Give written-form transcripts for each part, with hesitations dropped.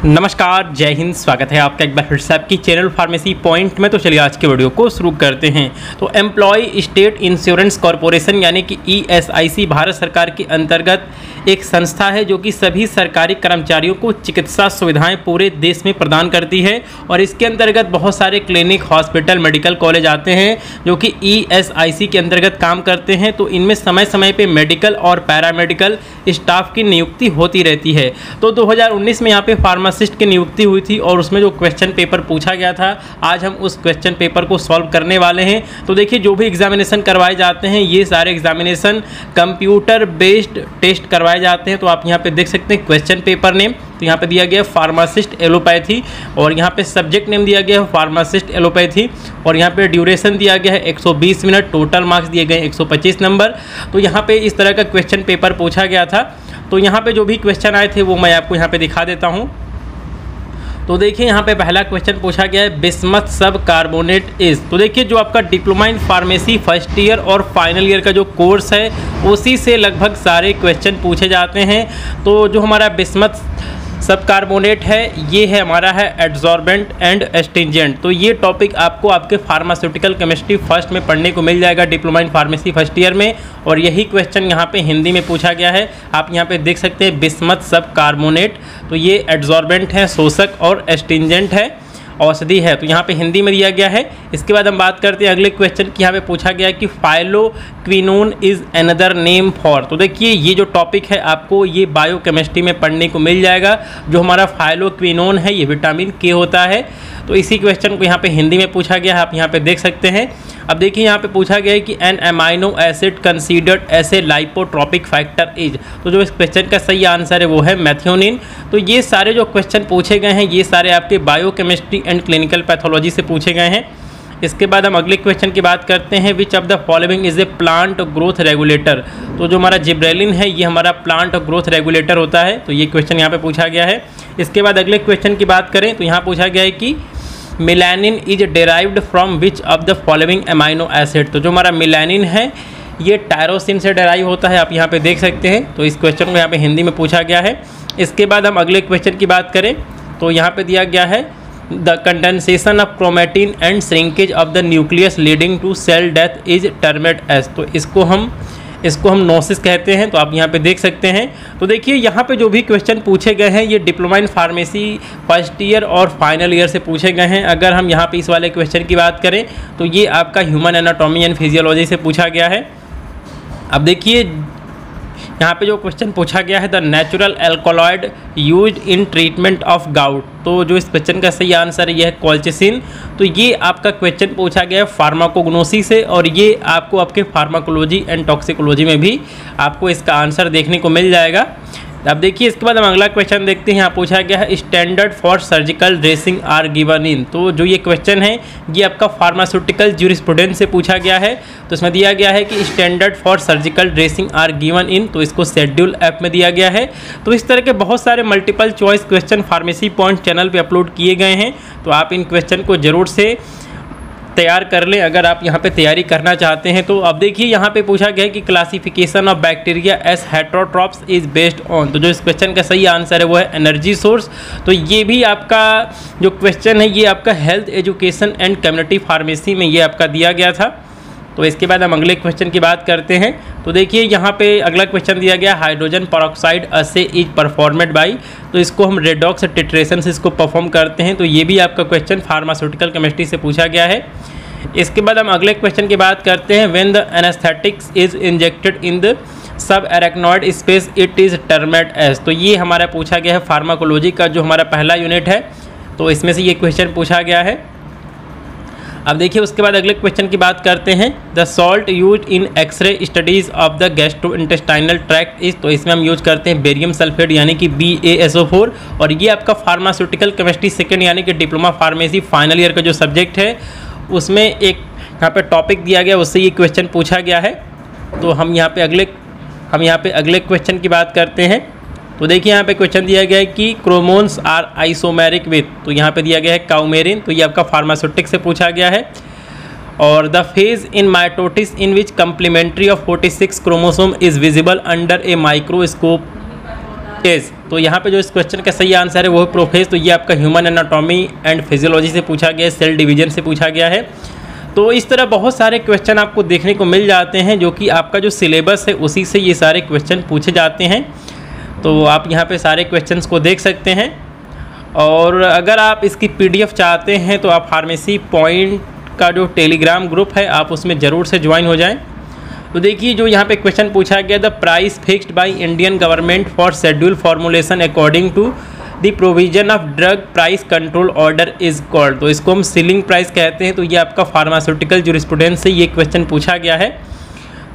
नमस्कार, जय हिंद। स्वागत है आपका एक बार फिर से आपकी चैनल फार्मेसी पॉइंट में। तो चलिए आज के वीडियो को शुरू करते हैं। तो एम्प्लॉय स्टेट इंश्योरेंस कॉरपोरेशन यानी कि ESIC भारत सरकार के अंतर्गत एक संस्था है जो कि सभी सरकारी कर्मचारियों को चिकित्सा सुविधाएं पूरे देश में प्रदान करती है। और इसके अंतर्गत बहुत सारे क्लिनिक, हॉस्पिटल, मेडिकल कॉलेज आते हैं जो कि ESIC के अंतर्गत काम करते हैं। तो इनमें समय समय पर मेडिकल और पैरामेडिकल स्टाफ की नियुक्ति होती रहती है। तो 2019 में यहाँ पे फार्मासिस्ट की नियुक्ति हुई थी और उसमें जो क्वेश्चन पेपर पूछा गया था, आज हम उस क्वेश्चन पेपर को सॉल्व करने वाले हैं। तो देखिए, जो भी एग्जामिनेशन करवाए जाते हैं ये सारे एग्जामिनेशन कंप्यूटर बेस्ड टेस्ट करवाए जाते हैं। तो आप यहाँ पे देख सकते हैं क्वेश्चन पेपर नेम, तो यहाँ पे दिया गया है फार्मासिस्ट एलोपैथी और यहाँ पे सब्जेक्ट नेम दिया गया है फार्मासिस्ट एलोपैथी और यहाँ पे ड्यूरेशन दिया गया है 120 मिनट, टोटल मार्क्स दिए गए 125 नंबर। तो यहाँ पे इस तरह का क्वेश्चन पेपर पूछा गया था। तो यहाँ पे जो भी क्वेश्चन आए थे वो मैं आपको यहाँ पे दिखा देता हूँ। तो देखिए, यहाँ पे पहला क्वेश्चन पूछा गया है बिस्मथ सब कार्बोनेट इज। तो देखिए, जो आपका diploma in pharmacy first year और फाइनल ईयर का जो कोर्स है उसी से लगभग सारे क्वेश्चन पूछे जाते हैं। तो जो हमारा बिस्मथ सब कार्बोनेट है ये है हमारा है एड्जॉर्बेंट एंड एस्टिंजेंट। तो ये टॉपिक आपको आपके फार्मास्यूटिकल केमिस्ट्री फर्स्ट में पढ़ने को मिल जाएगा diploma in pharmacy first year में। और यही क्वेश्चन यहाँ पे हिंदी में पूछा गया है। आप यहाँ पे देख सकते हैं बिस्मथ सब कार्बोनेट। तो ये एड्जॉर्बेंट है, शोषक, और एस्टिंजेंट है, औषधि है। तो यहाँ पे हिंदी में दिया गया है। इसके बाद हम बात करते हैं अगले क्वेश्चन की। यहाँ पे पूछा गया है कि phylloquinone is another name for. तो देखिए, ये जो टॉपिक है आपको ये बायोकेमिस्ट्री में पढ़ने को मिल जाएगा। जो हमारा फाइलोक्विनोन है ये विटामिन के होता है। तो इसी क्वेश्चन को यहाँ पे हिंदी में पूछा गया है, आप यहाँ पे देख सकते हैं। अब देखिए, यहाँ पे पूछा गया है कि an amino acid considered as a lipotropic factor is. तो जो इस क्वेश्चन का सही आंसर है वो है मेथियोनिन। तो ये सारे जो क्वेश्चन पूछे गए हैं ये सारे आपके बायोकेमिस्ट्री एंड क्लिनिकल पैथोलॉजी से पूछे गए हैं। इसके बाद हम अगले क्वेश्चन की बात करते हैं। Which of the following is a plant growth regulator. तो जो हमारा जिब्रेलिन है ये हमारा प्लांट ग्रोथ रेगुलेटर होता है। तो ये क्वेश्चन यहाँ पे पूछा गया है। इसके बाद अगले क्वेश्चन की बात करें तो यहाँ पूछा गया है कि melanin is derived from which of the following amino acid. तो जो हमारा मेलानिन है ये टायरोसिन से डेराइव होता है, आप यहाँ पे देख सकते हैं। तो इस क्वेश्चन को यहाँ पे हिंदी में पूछा गया है। इसके बाद हम अगले क्वेश्चन की बात करें तो यहाँ पे दिया गया है the condensation of chromatin and shrinkage of the nucleus leading to cell death is termed as. तो इसको हम नोसिस कहते हैं। तो आप यहाँ पे देख सकते हैं। तो देखिए, यहाँ पे जो भी क्वेश्चन पूछे गए हैं ये diploma in pharmacy first year और फाइनल ईयर से पूछे गए हैं। अगर हम यहाँ पे इस वाले क्वेश्चन की बात करें तो ये आपका ह्यूमन एनाटॉमी एंड फिजियोलॉजी से पूछा गया है। अब देखिए, यहाँ पे जो क्वेश्चन पूछा गया है the natural alkaloid used in treatment of gout. तो जो इस क्वेश्चन का सही आंसर है ये है कोल्चिसिन। तो ये आपका क्वेश्चन पूछा गया है फार्माकोग्नोसी से और ये आपको आपके फार्माकोलॉजी एंड टॉक्सिकोलॉजी में भी आपको इसका आंसर देखने को मिल जाएगा। अब देखिए, इसके बाद हम अगला क्वेश्चन देखते हैं। यहाँ पूछा गया है standard for surgical dressing are given in. तो जो ये क्वेश्चन है ये आपका फार्मास्यूटिकल ज्यूरिस्प्रूडेंस से पूछा गया है। तो इसमें दिया गया है कि standard for surgical dressing are given in. तो इसको शेड्यूल एफ में दिया गया है। तो इस तरह के बहुत सारे multiple choice question pharmacy point channel पर अपलोड किए गए हैं। तो आप इन क्वेश्चन को ज़रूर से तैयार कर लें अगर आप यहाँ पे तैयारी करना चाहते हैं। तो अब देखिए, यहाँ पे पूछा गया है कि classification of bacteria as heterotrophs is based on. तो जो इस क्वेश्चन का सही आंसर है वो है एनर्जी सोर्स। तो ये भी आपका जो क्वेश्चन है ये आपका health education and community pharmacy में ये आपका दिया गया था। तो इसके बाद हम अगले क्वेश्चन की बात करते हैं। तो देखिए, यहाँ पे अगला क्वेश्चन दिया गया हाइड्रोजन परऑक्साइड असे इज परफॉर्मेड बाई। तो इसको हम रेडॉक्स टिट्रेशन से इसको परफॉर्म करते हैं। तो ये भी आपका क्वेश्चन फार्मास्यूटिकल केमिस्ट्री से पूछा गया है। इसके बाद हम अगले क्वेश्चन की बात करते हैं when the anaesthetics is injected in the subarachnoid space it is termed as. तो ये हमारा पूछा गया है फार्माकोलॉजी का जो हमारा पहला यूनिट है। तो इसमें से ये क्वेश्चन पूछा गया है। अब देखिए, उसके बाद अगले क्वेश्चन की बात करते हैं the salt use in X-ray studies of the gastrointestinal tract is. तो इसमें हम यूज करते हैं बेरियम सल्फेट यानी कि BaSO4। और ये आपका फार्मास्यूटिकल केमिस्ट्री सेकेंड यानी कि डिप्लोमा फार्मेसी फाइनल ईयर का जो सब्जेक्ट है उसमें एक यहाँ पे टॉपिक दिया गया, उससे ये क्वेश्चन पूछा गया है। तो हम यहाँ पे अगले क्वेश्चन की बात करते हैं। तो देखिए, यहाँ पे क्वेश्चन दिया गया है कि क्रोमोन्स आर आइसोमेरिक विथ। तो यहाँ पे दिया गया है काउमेरिन। तो ये आपका फार्मास्यूटिक से पूछा गया है। और the phase in mitosis in which complementary of 46 chromosome is visible under a microscope prophase. तो यहाँ पे जो इस क्वेश्चन का सही आंसर है वो है प्रोफेज। तो ये आपका ह्यूमन एनाटॉमी एंड फिजियोलॉजी से पूछा गया है, सेल डिवीजन से पूछा गया है। तो इस तरह बहुत सारे क्वेश्चन आपको देखने को मिल जाते हैं जो कि आपका जो सिलेबस है उसी से ये सारे क्वेश्चन पूछे जाते हैं। तो आप यहाँ पे सारे क्वेश्चंस को देख सकते हैं। और अगर आप इसकी PDF चाहते हैं तो आप फार्मेसी पॉइंट का जो टेलीग्राम ग्रुप है आप उसमें ज़रूर से ज्वाइन हो जाएं। तो देखिए जो यहाँ पे क्वेश्चन पूछा गया, the price fixed by Indian government for schedule formulation according to the provision of drug price control order is called. तो इसको हम सीलिंग प्राइस कहते हैं। तो ये आपका फार्मास्यूटिकल जूरिस्प्रूडेंस से ये क्वेश्चन पूछा गया है।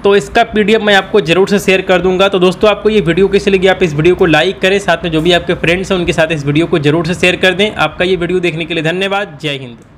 तो इसका PDF मैं आपको ज़रूर से शेयर कर दूंगा। तो दोस्तों आपको ये वीडियो कैसी लगी, आप इस वीडियो को लाइक करें, साथ में जो भी आपके फ्रेंड्स हैं उनके साथ इस वीडियो को ज़रूर से शेयर कर दें। आपका ये वीडियो देखने के लिए धन्यवाद। जय हिंद।